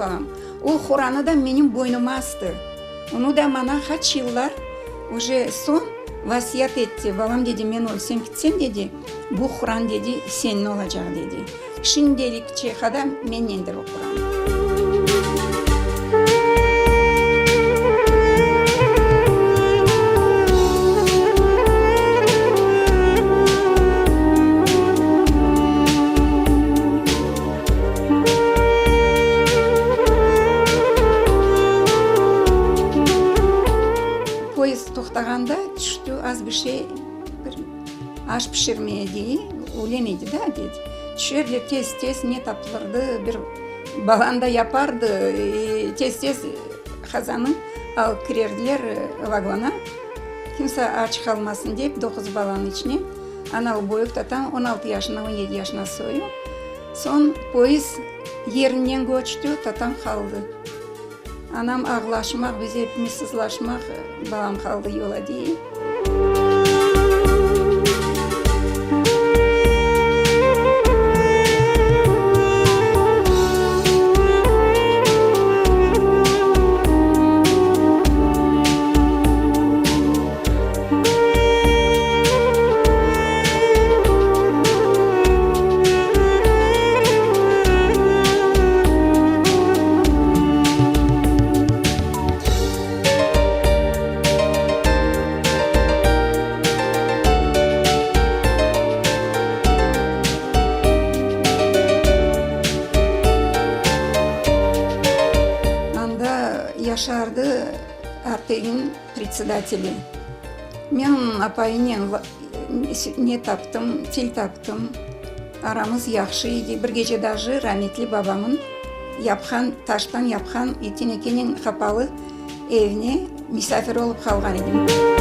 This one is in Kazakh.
балам. Ол Құраны да менің бойныма асты. Оны да мана хатшилар уже сон васият етті. Балам деді, мен өлсем кетсем деді, бұл Құран деді, сенің олacak деді. Шинделік чехада мен ендір Құран. Поезд тоқтағанда түсті аз бір аш пішірме дей, өлемейді да деді. Түсерде тез не таптылырды, бір баланда япарды, тез қазанын ал кірерділер вагона. Kimse aç kalmasın deyip 9 баланың içine. Анау бойық татам 16 yaşına 17 yaşına soyuyor. Son poyez yerinden göçtü, tatam kaldı. Anam ağlaşmak, biz hepimiz sızlaşmak, balam kaldı yola değil. Yaşardı Arteg'in председатели. Мен апайынан не таптым, тіл таптым. Арамыз яқшы еді. Бір гece даже rahmetli babamın таштан япқан етенекенен қапалы evine misafir olup қалған едім.